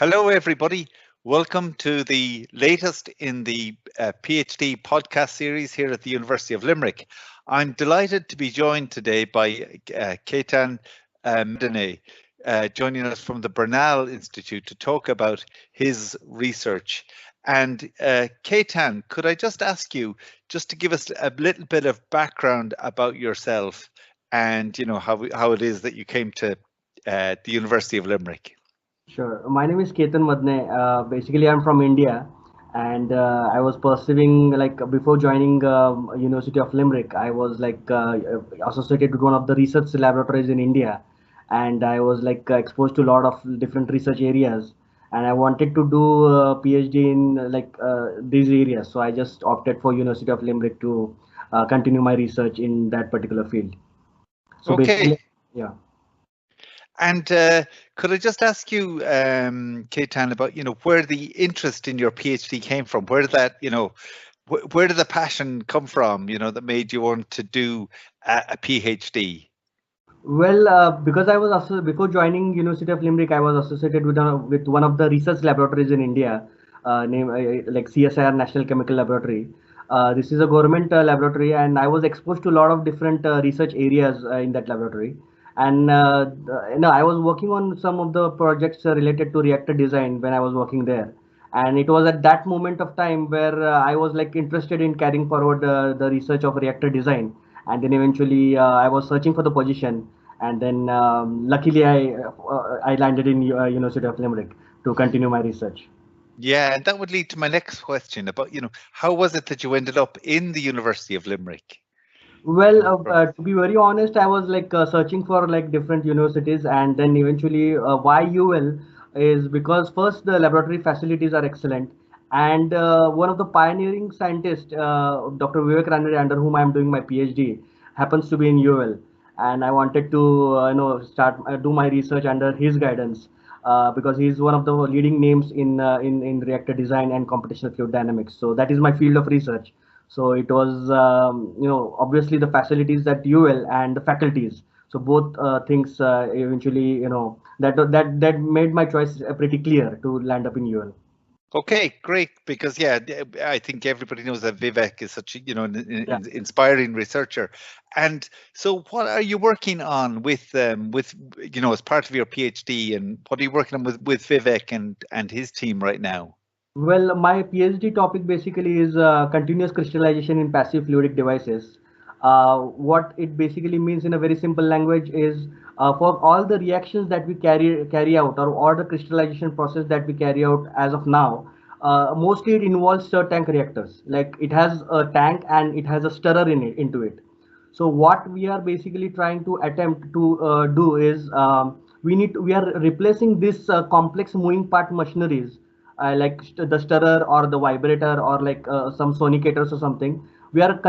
Hello, everybody. Welcome to the latest in the PhD podcast series here at the University of Limerick. I'm delighted to be joined today by Ketan Madane, joining us from the Bernal Institute to talk about his research. And Ketan, could I just ask you just to give us a little bit of background about yourself and how it is that you came to the University of Limerick? Sure. My name is Ketan Madane. Basically, I'm from India, and I was pursuing before joining University of Limerick. I was associated with one of the research laboratories in India, and I was exposed to a lot of different research areas. And I wanted to do a PhD in these areas, so I just opted for University of Limerick to continue my research in that particular field. So Okay. basically, yeah. And could I just ask you, Ketan, about where the interest in your PhD came from? Where did that, where did the passion come from? That made you want to do a PhD. Well, because I was before joining University of Limerick, I was associated with one of the research laboratories in India, named like CSIR National Chemical Laboratory. This is a government laboratory, and I was exposed to a lot of different research areas in that laboratory. And I was working on some of the projects related to reactor design when I was working there. And it was at that moment of time where I was interested in carrying forward the research of reactor design. And then eventually I was searching for the position, and then luckily I landed in University of Limerick to continue my research. Yeah, and that would lead to my next question about, how was it that you ended up in the University of Limerick? Well, to be very honest, I was searching for different universities, and then eventually why UL is because first the laboratory facilities are excellent, and one of the pioneering scientists, Dr. Vivek Ranade, under whom I am doing my PhD, happens to be in UL, and I wanted to start do my research under his guidance. Because he's one of the leading names in reactor design and computational fluid dynamics. So that is my field of research. So it was obviously the facilities at UL and the faculties. So both things eventually that made my choice pretty clear to land up in UL. Okay, great. Because I think everybody knows that Vivek is such Yeah. inspiring researcher. And so, what are you working on with as part of your PhD, and what are you working on with Vivek and his team right now? Well, my PhD topic basically is continuous crystallization in passive fluidic devices. What it basically means in a very simple language is for all the reactions that we carry out, or the crystallization process that we carry out as of now, mostly it involves stir tank reactors. Like it has a tank and it has a stirrer into it. So what we are basically trying to attempt to do is we are replacing this complex moving part machineries the stirrer or the vibrator or some sonicators or something. We are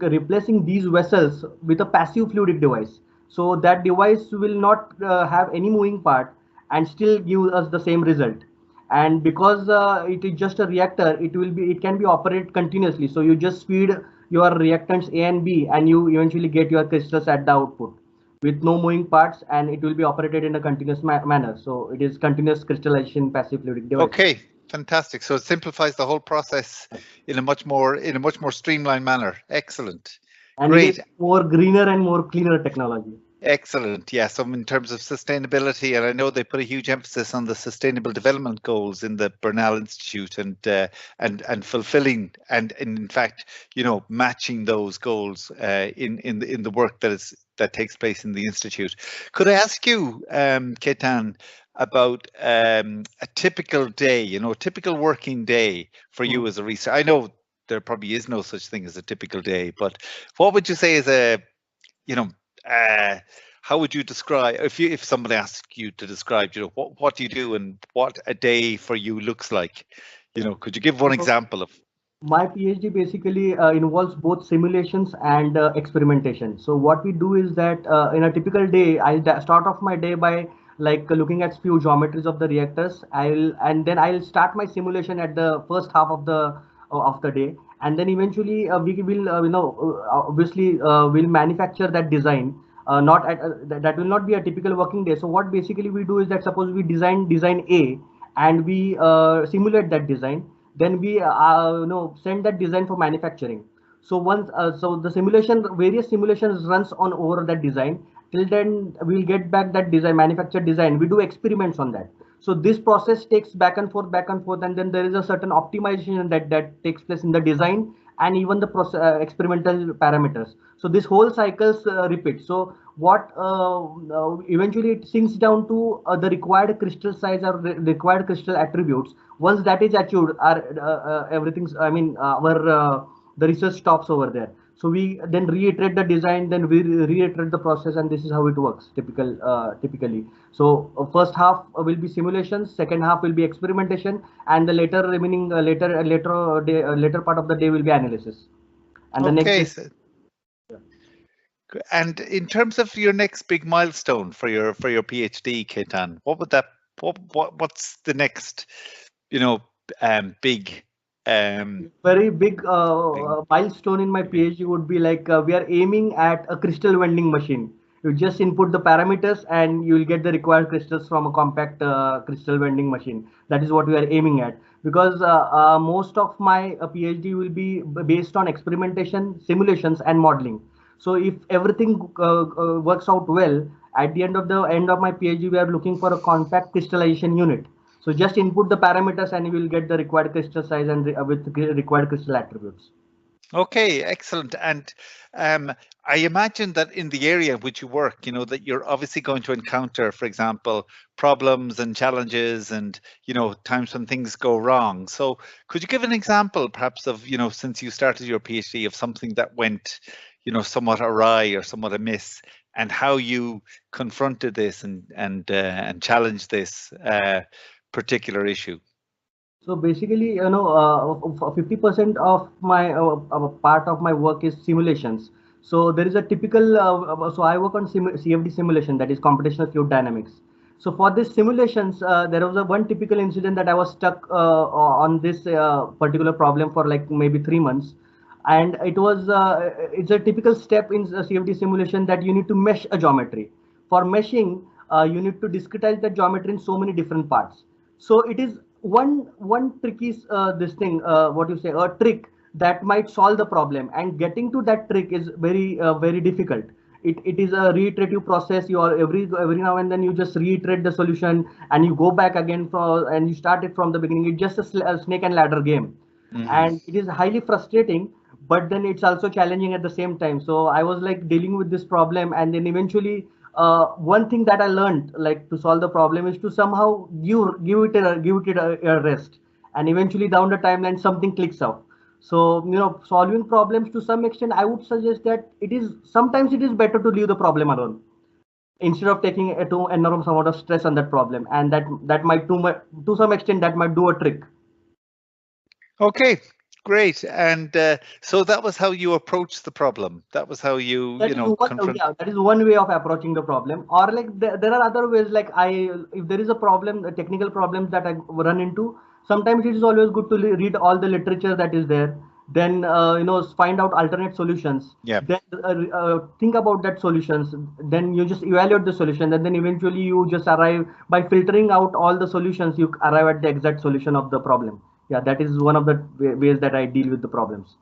replacing these vessels with a passive fluidic device. So that device will not have any moving part and still give us the same result. And because it is just a reactor, it can be operated continuously. So you just feed your reactants A and B, and you eventually get your crystals at the output with no moving parts, and it will be operated in a continuous manner. So it is continuous crystallization passive fluidic device. Okay, fantastic. So it simplifies the whole process in a much more streamlined manner. Excellent. And Great. it is more greener and more cleaner technology. Excellent. Yeah. So in terms of sustainability, and I know they put a huge emphasis on the Sustainable Development Goals in the Bernal Institute, and fulfilling and in fact, matching those goals in the work that takes place in the institute. Could I ask you, Ketan, about a typical day, a typical working day for you as a researcher? I know there probably is no such thing as a typical day, but what would you say is how would you describe, if somebody asked you to describe, what do you do and what a day for you looks like? Could you give one example of? My PhD basically involves both simulations and experimentation. So what we do is that in a typical day, start off my day by looking at few geometries of the reactors. I'll start my simulation at the first half of the day, and then eventually we will obviously will manufacture that design. Not at that will not be a typical working day. So what basically we do is that suppose we design A, and we simulate that design. Then we send that design for manufacturing. So once so the simulation, various simulations runs on over that design. Till then we'll get back that design, manufactured design. We do experiments on that. So this process takes back and forth, and then there is a certain optimization that takes place in the design and even the process, experimental parameters. So this whole cycles repeats. So what eventually it sinks down to the required crystal size or required crystal attributes. Once that is achieved, our everything's, I mean, our the research stops over there. So we then reiterate the design, then we reiterate the process, and this is how it works typically. So first half will be simulations, second half will be experimentation, and the later remaining later part of the day will be analysis. And the next Okay. day. And in terms of your next big milestone for your PhD, Ketan, what would that what's the next, big Very big milestone in my PhD would be like we are aiming at a crystal vending machine. You just input the parameters and you will get the required crystals from a compact crystal vending machine. That is what we are aiming at. Because most of my PhD will be based on experimentation, simulations, and modeling. So if everything works out well, at the end of my PhD, we are looking for a compact crystallization unit. So just input the parameters and you will get the required crystal size and with required crystal attributes. Okay, excellent. And I imagine that in the area which you work, that you're obviously going to encounter, for example, problems and challenges and, times when things go wrong. So could you give an example perhaps of, since you started your PhD, of something that went, somewhat awry or somewhat amiss, and how you confronted this and challenged this particular issue? So basically, 50% of my part of my work is simulations. So there is a typical, so I work on CFD simulation, that is computational fluid dynamics. So for this simulations, there was a one typical incident that I was stuck on this particular problem for like maybe 3 months. And it's a typical step in CFD simulation that you need to mesh a geometry. For meshing, you need to discretize the geometry in so many different parts. So it is one tricky this thing, what you say, a trick that might solve the problem, and getting to that trick is very difficult. It is a reiterative process. You are every now and then you just reiterate the solution and you go back again and you start it from the beginning. It's just a snake and ladder game. And it is highly frustrating, but then it's also challenging at the same time. So I was like dealing with this problem, and then eventually one thing that I learned, like, to solve the problem is to somehow give it a rest, and eventually down the timeline something clicks out. So solving problems to some extent, I would suggest that sometimes it is better to leave the problem alone instead of taking a to enormous amount of stress on that problem, and that might to some extent that might do a trick. Okay, great. And so that was how you approached the problem. That was how you, confront. Yeah, that is one way of approaching the problem. Or like there are other ways. Like if there is a problem, a technical problem that I run into, sometimes it is always good to read all the literature that is there. Then find out alternate solutions. Yeah. Then think about that solutions. Then you just evaluate the solution, and then eventually you just arrive by filtering out all the solutions. You arrive at the exact solution of the problem. Yeah, that is one of the ways that I deal with the problems.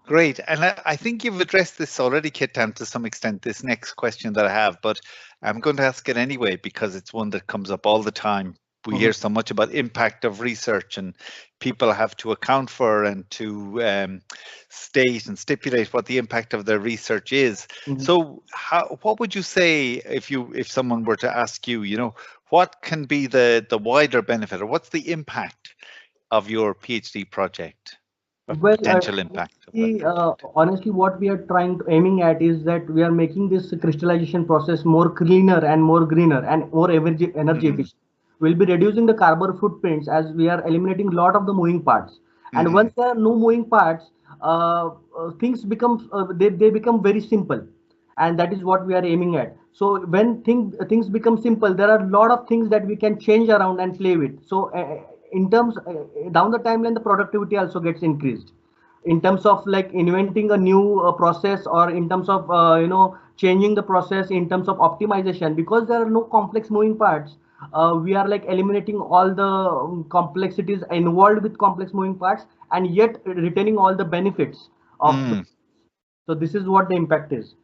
Great. And I think you've addressed this already, Ketan, to some extent, this next question that I have, but I'm going to ask it anyway because it's one that comes up all the time. We hear so much about impact of research, and people have to account for and to state and stipulate what the impact of their research is. So what would you say if someone were to ask you, what can be the wider benefit, or what's the impact of your PhD project? Well, Potential impact. honestly, what we are aiming at is that we are making this crystallization process more cleaner and more greener and more energy efficient. We'll be reducing the carbon footprints as we are eliminating a lot of the moving parts. And once there are no moving parts, things become they become very simple, and that is what we are aiming at. So when things become simple, there are a lot of things that we can change around and play with. So in terms down the timeline, the productivity also gets increased in terms of like inventing a new process, or in terms of changing the process in terms of optimization, because there are no complex moving parts. we are like eliminating all the complexities involved with complex moving parts, and yet retaining all the benefits of the. Mm. So this is what the impact is.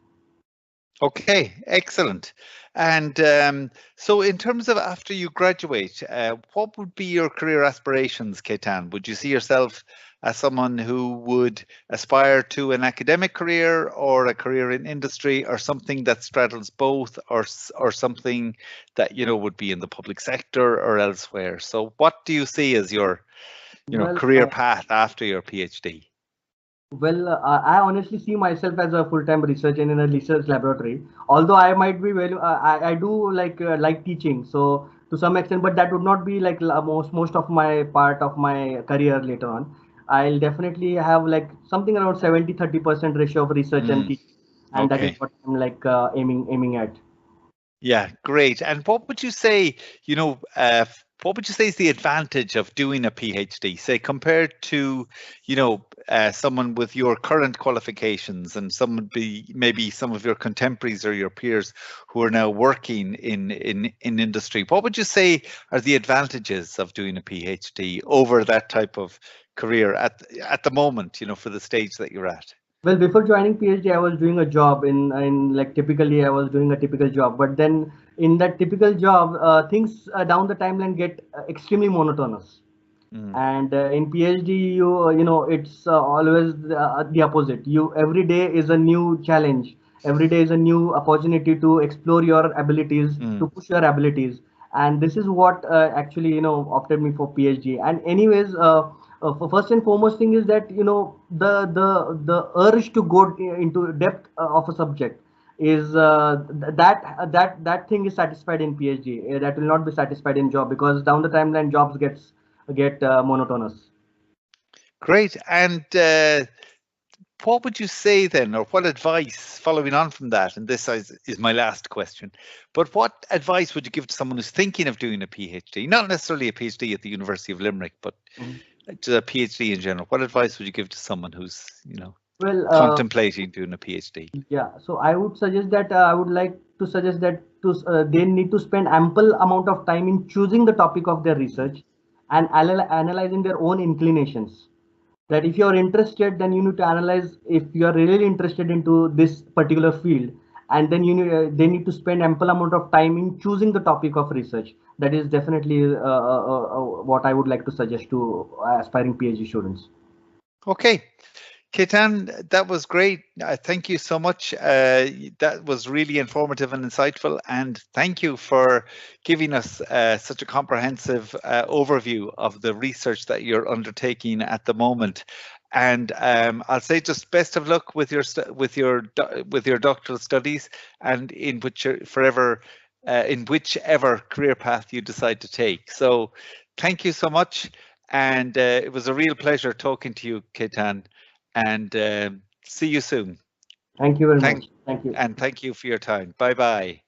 Okay, excellent. And so in terms of after you graduate, what would be your career aspirations, Ketan? Would you see yourself as someone who would aspire to an academic career or a career in industry or something that straddles both, or something that, would be in the public sector or elsewhere? So what do you see as your, Well, career path after your PhD? I honestly see myself as a full-time researcher in a research laboratory. Although I might be I do like teaching, so to some extent, but that would not be like most of my part of my career later on. I'll definitely have like something around 70-30% ratio of research and Mm, teaching, and that is okay. what I'm like aiming at. Yeah, great. And what would you say, what would you say is the advantage of doing a PhD, say, compared to, someone with your current qualifications and some would be maybe some of your contemporaries or your peers who are now working in industry? What would you say are the advantages of doing a PhD over that type of career at the moment, for the stage that you're at? Well, before joining PhD, I was doing a job in like typically I was doing a typical job, but then in that typical job, things down the timeline get extremely monotonous. Mm, And in PhD, it's always the opposite. You every day is a new challenge. Every day is a new opportunity to explore your abilities, mm, to push your abilities, and this is what actually opted me for PhD. And anyways, first and foremost thing is that the urge to go into depth of a subject is that thing is satisfied in PhD. That will not be satisfied in job, because down the timeline jobs get monotonous. great. And what would you say then, or what advice, following on from that, and this is my last question, but what advice would you give to someone who's thinking of doing a PhD, not necessarily a PhD at the University of Limerick, but Mhm. to a PhD in general? What advice would you give to someone who's, Well, contemplating doing a PhD? yeah. So I would suggest that I would like to suggest that they need to spend ample amount of time in choosing the topic of their Mm, research and analyzing their own inclinations. That if you're interested, then you need to analyze if you are really interested into this particular field, and then they need to spend ample amount of time in choosing the topic of research. That is definitely what I would like to suggest to aspiring PhD students. okay. Ketan, that was great. Thank you so much. That was really informative and insightful. And thank you for giving us such a comprehensive overview of the research that you're undertaking at the moment. And I'll say just best of luck with your with your doctoral studies, and in whichever career path you decide to take. So, thank you so much. And it was a real pleasure talking to you, Ketan, and see you soon. Thank you very Thank much. Thank you. and thank you for your time. Bye bye.